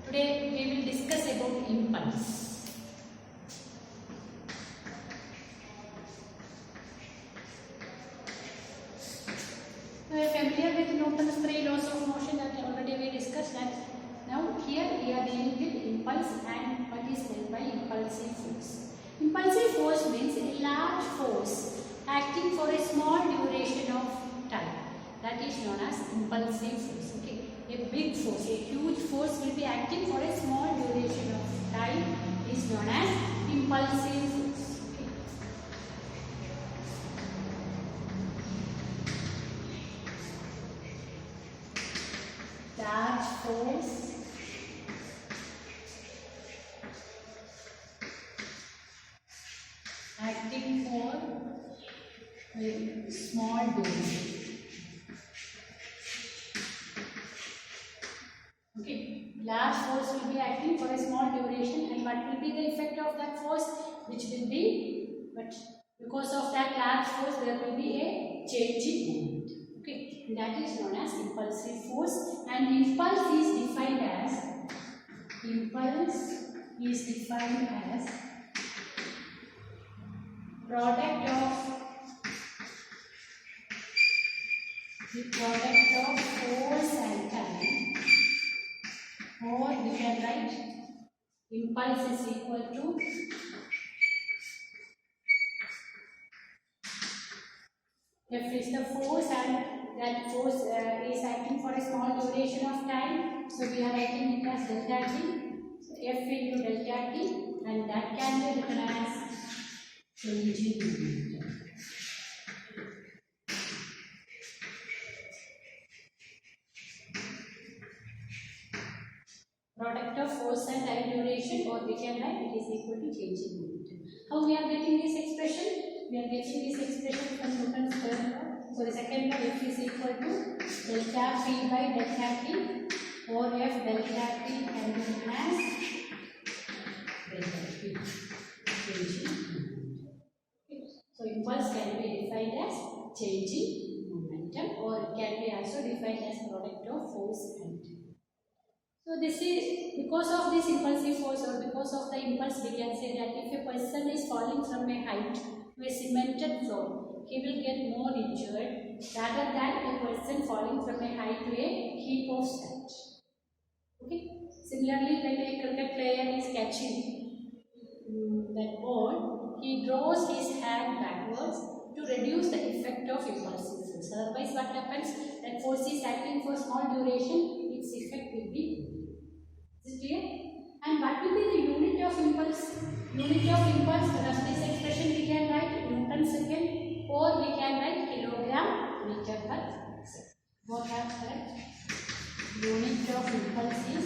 Today we will discuss about impulse. We are familiar with Newton's 3 laws of motion that already we discussed that. Now here we are dealing with impulse and what is meant by impulsive force. Impulsive force means a large force acting for a small duration of time. That is known as impulsive force. Okay, a big force, a huge force will be acting for a small duration of time is known as impulsive force. Okay. Large force acting for a small duration. Okay, large force will be acting for a small duration, and what will be the effect of that force? Which will be, but because of that large force, there will be a change in movement. Okay, and that is known as impulsive force, and impulse is defined as product of force and time, or we can write impulse is equal to F is the force, and that force is acting for a small duration of time. So we are writing it as delta T. So F into delta T, and that can be written as change in momentum. Product of force and time duration, or we can write it is equal to change in momentum. How we are getting this expression? We are getting this expression from Newton's third law. So the second law, F is equal to delta P by delta T, or F delta T can be written as delta P. Change in momentum. Okay. So impulse can be defined as change in momentum, or it can be also defined as product of force and time. So this is because of this impulsive force, or because of the impulse, we can say that if a person is falling from a height to a cemented floor, he will get more injured rather than a person falling from a height to a heap of sand. Okay. Similarly, when a cricket player is catching that ball, he draws his hand backwards to reduce the effect of impulsive force. Otherwise, what happens? That force is acting for small duration, its effect will be. Is it clear? And what will be the unit of impulse? Unit of impulse, thus this expression we can write Newton second, or we can write kilogram meter per second. Both are correct. Unit of impulse is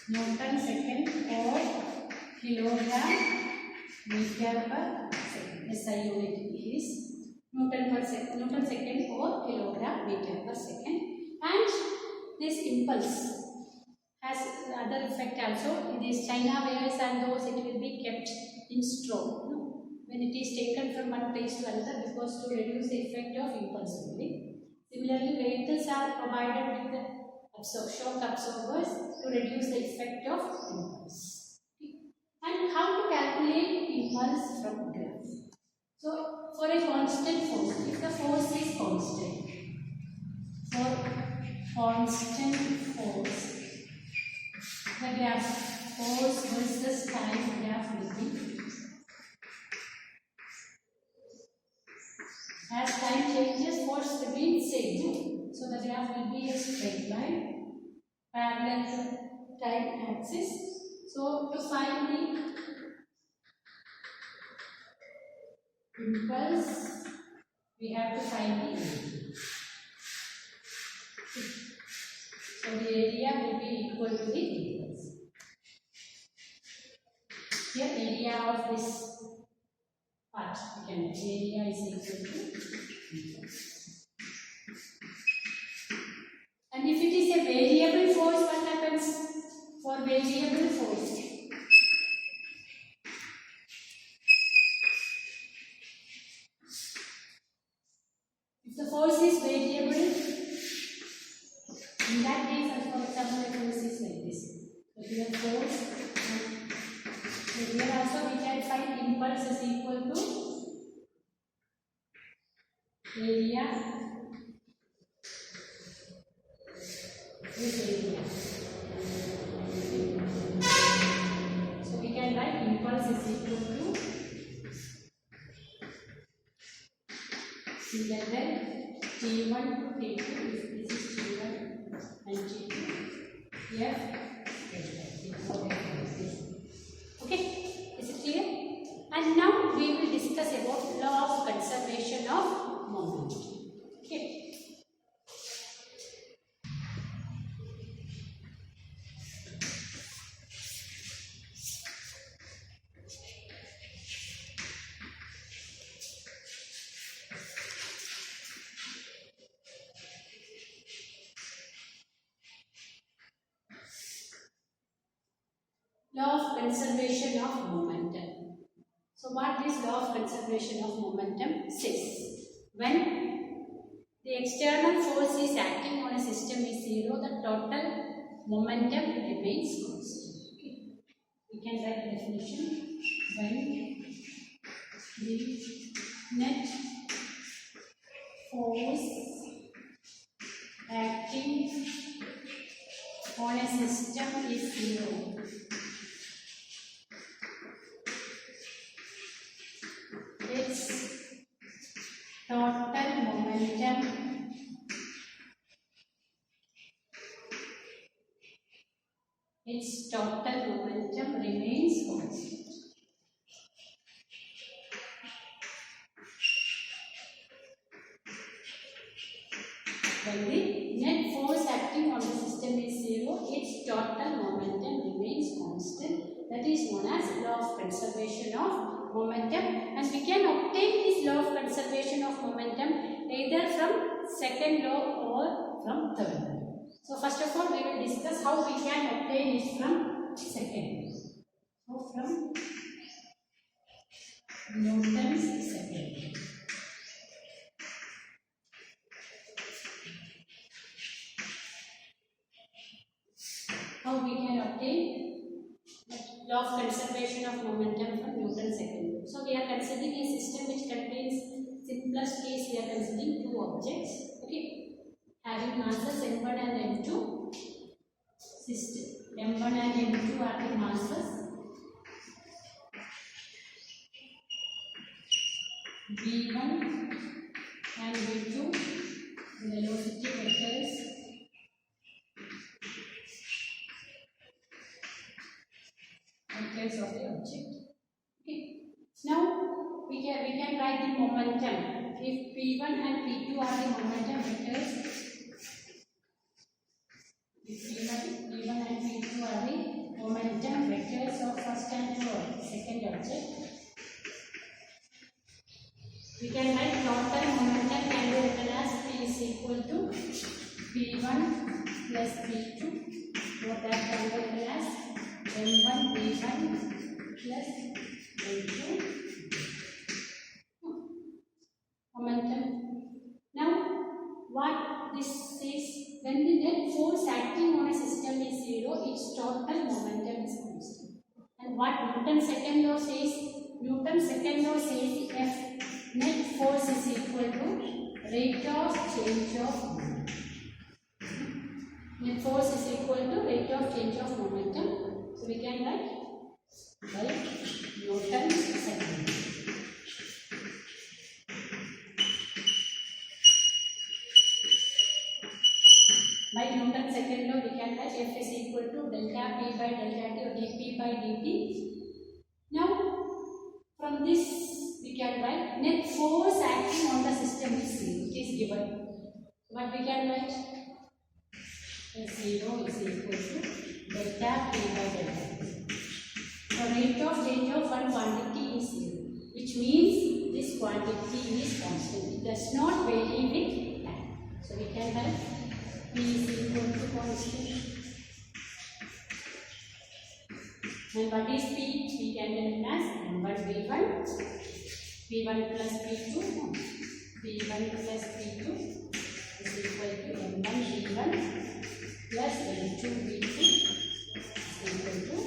Newton second or kilogram meter per second. SI unit is Newton second or kilogram meter per second. And this impulse has other effect also. These China wares and those, it will be kept in store, no? When it is taken from one place to another, because to reduce the effect of impulse only. Similarly, vehicles are provided with the shock absorbers to reduce the effect of impulse. And how to calculate impulse from graph? So for a constant force, if the force is constant, for constant force, the graph force versus time graph will be, as time changes, force remains same. So the graph will be a straight line parallel to time axis. So to find the impulse, we have to find the area. So the area will be equal to the impulse. Here area of this part, we can area is equal to impulse. And if it is a variable force, what happens? For variable force, if the force is variable, In that case, as for example, the force is like this. So here force, so here also we can find impulse is equal to area, this area. So we can write impulse is equal to level T1 to T2, if this is T1 and T2, F. Okay, is it clear? And now we will discuss about law of conservation of moment. Okay. Law of conservation of momentum. So what this law of conservation of momentum says? When the external force is acting on a system is zero, the total momentum remains constant. Okay. We can write the definition. When the net force acting on a system is zero, its total momentum remains constant. When the net force acting on the system is zero, its total momentum remains constant. That is known as law of conservation of momentum, and we can obtain this law of conservation of momentum either from second law or from third law. So first of all, we will discuss how we can obtain it from second. So from Newton's second law. How we can obtain law of conservation of momentum from Newton's second law. So we are considering a system which contains, simplest case we are considering two objects, okay, having masses m1 and m2. System m1 and m2 are the masses, v1 and v2 velocity vectors, of the object. Okay. Now we can write the momentum. If P1 and P2 are the momentum vectors, if P1 and P2 are the momentum vectors of first and second object, we can write total momentum can be written as P is equal to P1 plus P2, or that can be written as M1 P1 plus M2 momentum. Now, what this is, when the net force acting on a system is zero, its total momentum is constant. And what Newton's second law says? Newton's second law says F net force is equal to rate of change of momentum. Net force is equal to rate of change of momentum. So we can write by Newton's second law. By Newton's second law, we can write F is equal to delta P by delta T or dP by dt. Now, from this we can write net force acting on the system is zero. It is given. What we can write? F0 is equal to delta P by delta T. The rate of change of one quantity is zero, which means this quantity is constant. It does not vary with time. So we can write P is equal to constant. And what is P? We can write as M1 V1, P1 plus P2, P1 plus P2 is equal to M1 V1 m2v2 is equal to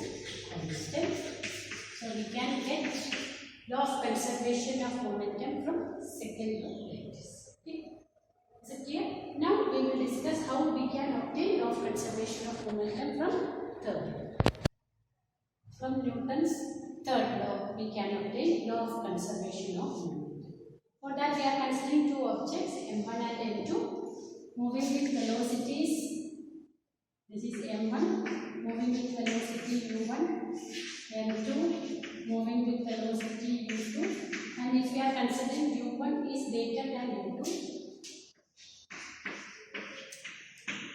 constant. So we can get law of conservation of momentum from second law like this. Okay. Is it clear? Now we will discuss how we can obtain law of conservation of momentum from third. From Newton's third law, we can obtain law of conservation of momentum. For that, we are considering two objects, m1 and m2, moving with velocities. This is m1, moving with velocity u1, m2, moving with velocity u2. And if we are considering u1 is greater than u2,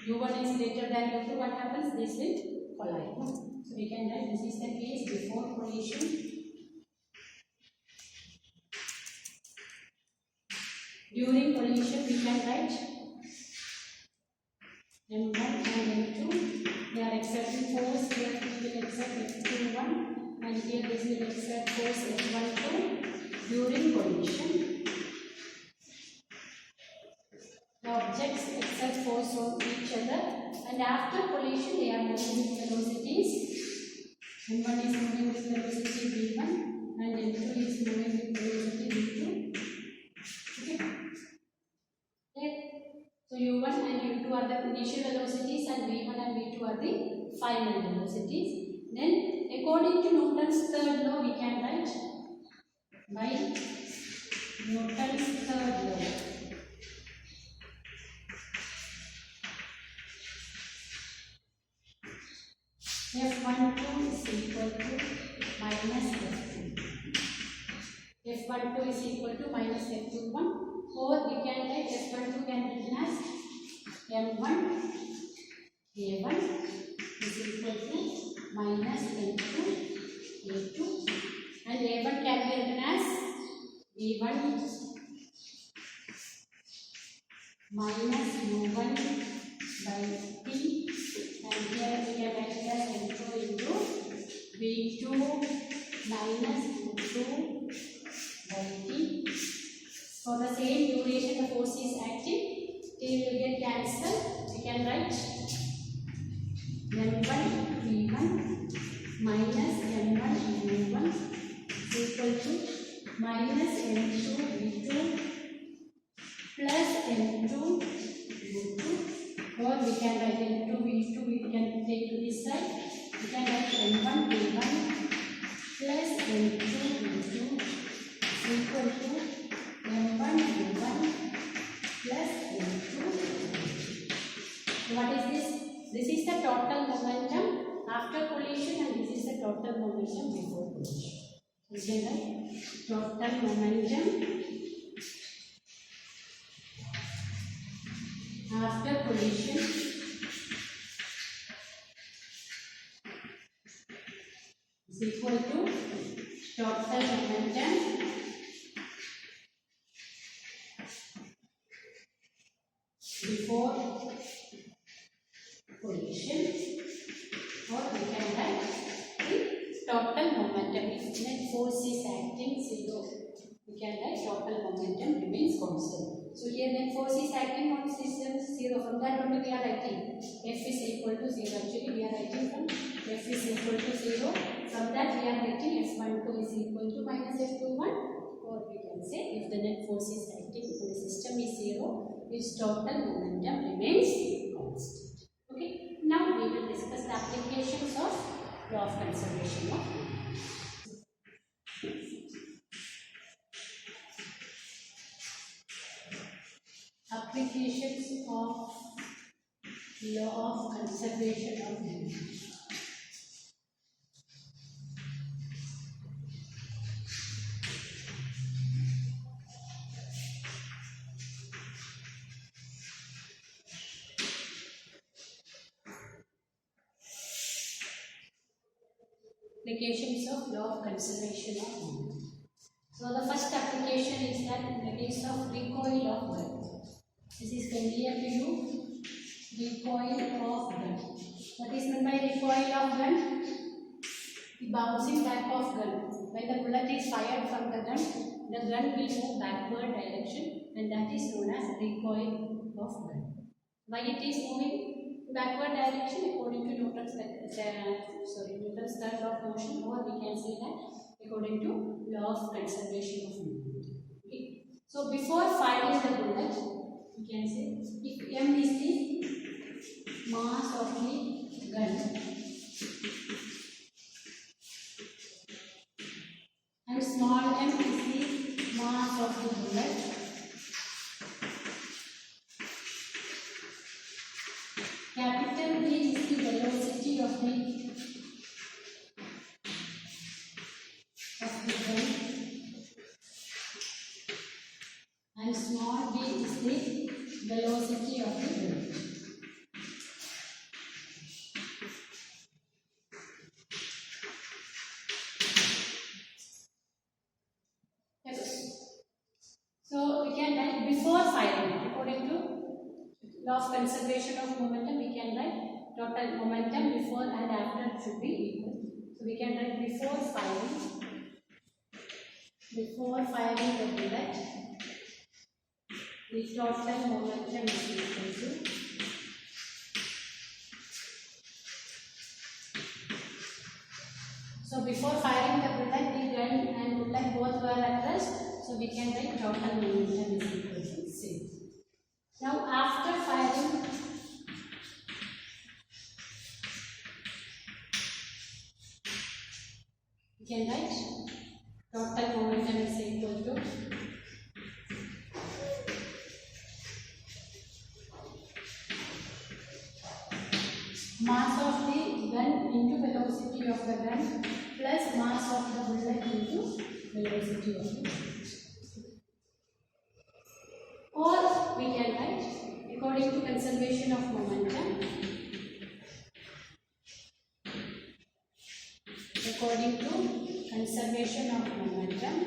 u1 is greater than u2, what happens? This will collide. So we can write this is the case before collision. During collision, we can write m1 and m2. They are exerting force. Here we will exert f21, and here this will exert force f12 during collision. The objects exert force on each other, and after collision, they are moving with velocities. m1 is moving with velocity v1, and m2 is moving with velocity v2. Okay. So u1 and u2 are the initial velocities, and v1 and v2 are the final velocities. Then, according to Newton's third law, we can write by Newton's third law. F12 is equal to minus F2. F12 is equal to minus F21, or we can write F12 can be written as M1 A1 is equal to minus M2 A2, and A1 can be written as V1 minus U1 by T, and here we can write it as M2 into V2 minus U2 by T. For the same duration the force is acting, T will get cancelled. We can write M1 V1 minus M1 U1 is equal to minus M2 V2 plus M2 U2, or we can write M2 V2, we can take to this side. We can write M1 V1 plus M2 V2 is equal to M1 U1 plus M2 V2. What is this? This is the total momentum after collision, and this is the total momentum before collision. We can write total momentum after collision is equal to total momentum before collision, or we can write the total momentum. If net force is acting 0, we can write total momentum remains constant. So here net force is acting on system 0. From that only we are writing F is equal to 0. Actually we are writing from F is equal to 0. From that we are writing F12 is equal to minus F21, or we can say if the net force is acting on the system is 0, its total momentum remains constant. Okay. Now we will discuss the applications of law of conservation of momentum. Applications of law of conservation of momentum. Applications of law of conservation of momentum. So the first application is that in the case of recoil of gun. This is familiar to you. Recoil of gun. What is meant by recoil of gun? The bouncing back of gun. When the bullet is fired from the gun will move backward direction, and that is known as recoil of gun. Why it is moving? backward direction according to Newton's third law of motion, or we can say that according to law of conservation of movement. Okay. So before firing the bullet, we can say if m is the mass of the gun and small m is the mass of the bullet, capital V is the velocity of the gun, and small b is the velocity of the bullet. So we can write before firing according to law of conservation of momentum. We can write total momentum before and after should be equal. So we can write before firing the bullet, the total momentum is equal to so before firing the bullet, the gun and bullet both were at rest. So we can write total momentum is equal to 0. Now after firing, we can write total momentum is equal to mass of the gun into velocity of the gun plus mass of the bullet into velocity of the bullet. Or we can write according to conservation of momentum, according to conservation of momentum,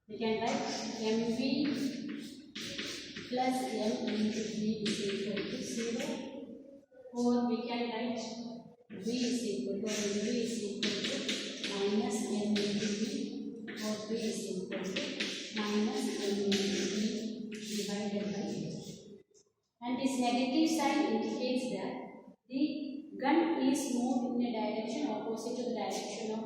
we can write mv plus m into v is equal to 0, or we can write v is equal to mv is equal to minus m into v, or v is equal to minus m into v divided by a. And this negative sign indicates that the gun is moved in a direction opposite to the direction of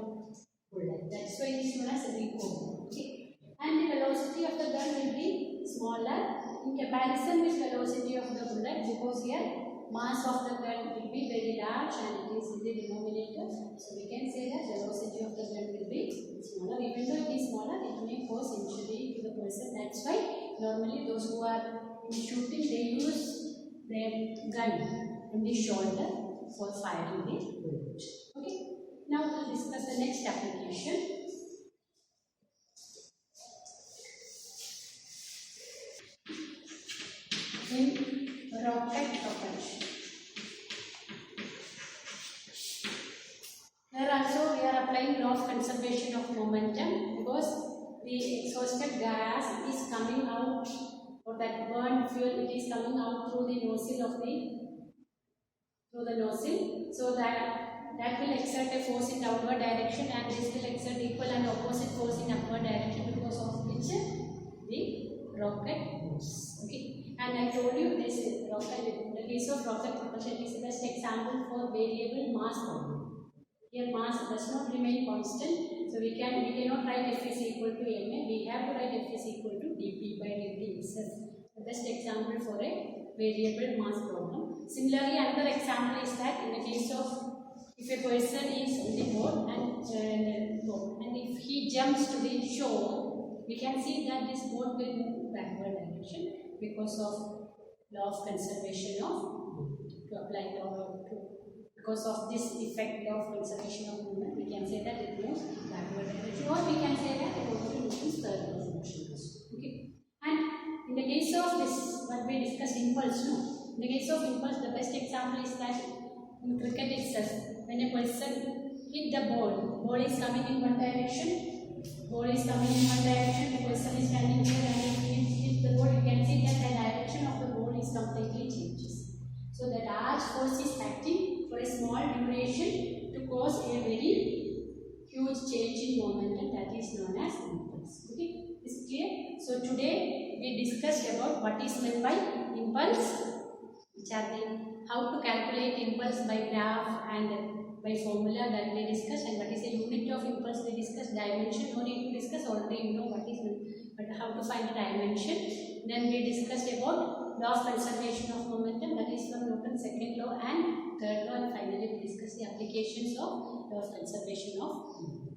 bullet. That's why it is known as recoil. Okay. And the velocity of the gun will be smaller in comparison with velocity of the bullet, because here mass of the gun will be very large and it is in the denominator. So we can say that velocity of the gun will be smaller. Even though it is smaller, it may cause injury to the person. That's why normally those who are in shooting, they use their gun on the shoulder for firing the bullet. Okay. Now we'll discuss the next application. In rocket propulsion. Here also we are applying law of conservation of momentum, because the exhausted gas is coming out, or that burned fuel, it is coming out through the nozzle of the nozzle, so that will exert a force in downward direction, and this will exert equal and opposite force in upward direction, because of which the rocket moves. Okay. And I told you this rocket, in the case of rocket propulsion, is the best example for variable mass problem. Here mass does not remain constant, so we cannot write F is equal to ma. We have to write F is equal to dp by dt itself. The best example for a variable mass problem. Similarly, another example is that in the case of if a person is on the boat and if he jumps to the shore, we can see that this boat will move backward direction, because of law of conservation of movement. To apply because of this effect of conservation of movement, we can say that it moves backward direction, or we can say that it also moves third law of motion. Okay. And in the case of this, what we discussed, impulse, no? In the case of impulse, the best example is that in cricket itself, when a person hit the ball is coming in one direction, the person is standing here and hit the ball, you can see that the direction of the ball is completely changes. So the large force is acting for a small duration to cause a is known as impulse. Okay, is it clear? So today we discussed about what is meant by impulse, which are the how to calculate impulse by graph and by formula that we discussed, and what is the unit of impulse we discussed. Dimension no need to discuss, already you know what is meant, but how to find the dimension. Then we discussed about law of conservation of momentum, that is from Newton's second law and third law, and finally we discussed the applications of law of conservation of momentum.